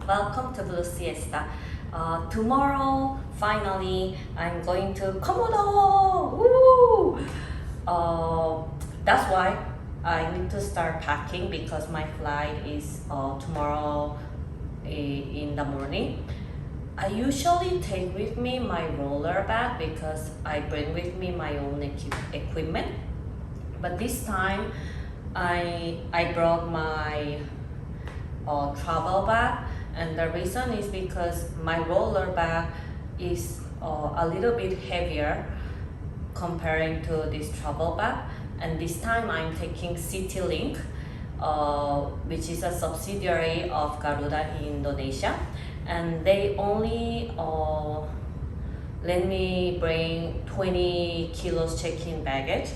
Welcome to Bllusiesta. Tomorrow, finally, I'm going to Komodo! Woo! That's why I need to start packing because my flight is tomorrow in the morning. I usually take with me my roller bag because I bring with me my own equipment. But this time, I brought my travel bag, and the reason is because my roller bag is a little bit heavier comparing to this travel bag, and this time I'm taking CityLink, which is a subsidiary of Garuda in Indonesia, and they only let me bring 20 kilos check-in baggage,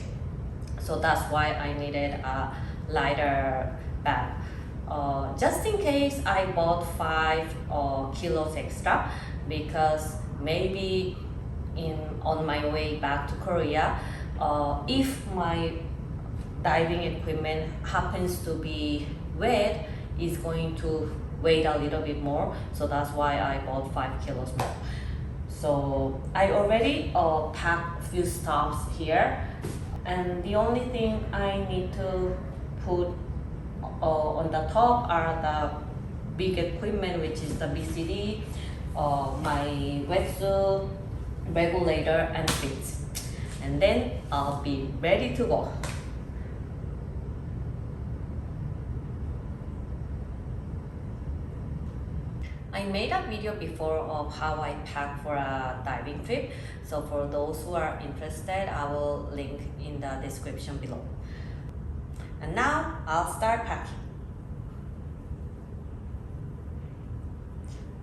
so that's why I needed a lighter bag. Just in case I bought 5 kilos extra because maybe on my way back to Korea, if my diving equipment happens to be wet, it's going to weigh a little bit more, so that's why I bought 5 kilos more. So I already packed a few stuffs here, and the only thing I need to put on the top are the big equipment, which is the BCD, my wetsuit, regulator, and fins. And then I'll be ready to go. I made a video before of how I pack for a diving trip, so for those who are interested, I will link in the description below. And now I'll start packing.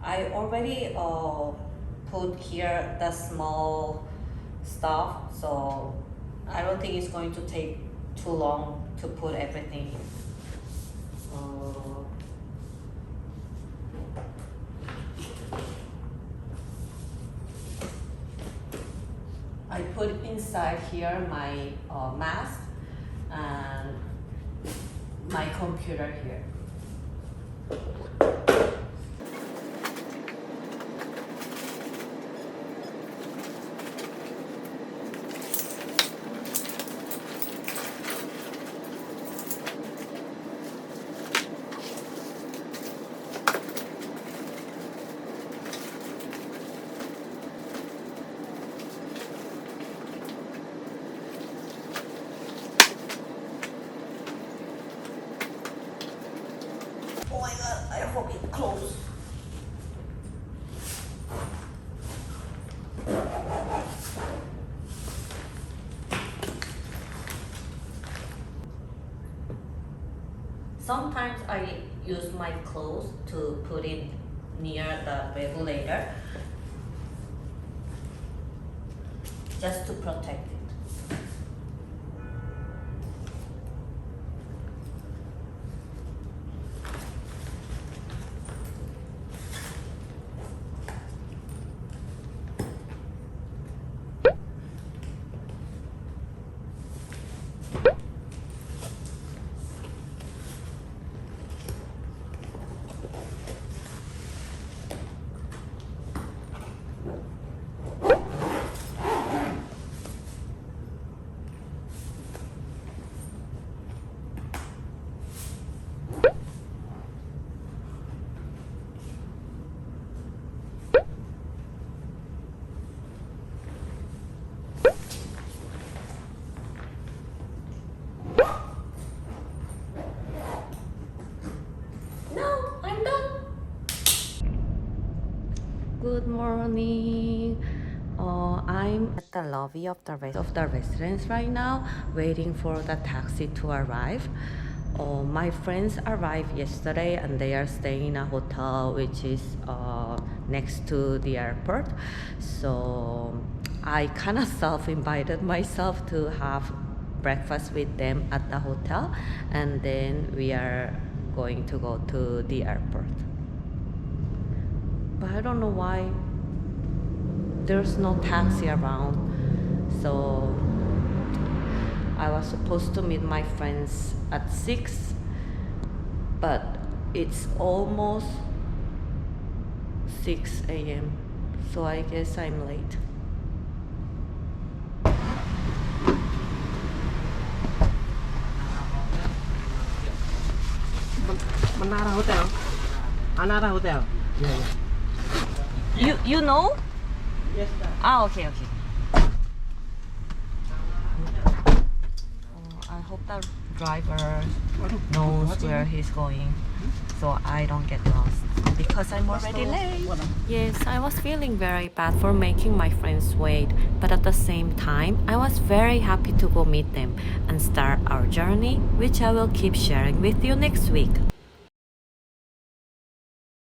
I already put here the small stuff, so I don't think it's going to take too long to put everything in. I put inside here my mask and my computer here. Oh my god, I hope it closes. Sometimes I use my clothes to put it near the regulator just to protect it. Good morning. I'm at the lobby of the residence right now, waiting for the taxi to arrive. My friends arrived yesterday and they are staying in a hotel which is next to the airport. So I kind of self-invited myself to have breakfast with them at the hotel, and then we are going to go to the airport. But I don't know why there's no taxi around. So I was supposed to meet my friends at 6, but it's almost 6 a.m. So I guess I'm late. Anara Hotel. Anara Hotel. Yeah. You know? Yes, sir. Ah, okay. I hope the driver knows where he's going, so I don't get lost because I'm already late. Yes, I was feeling very bad for making my friends wait, but at the same time, I was very happy to go meet them and start our journey, which I will keep sharing with you next week.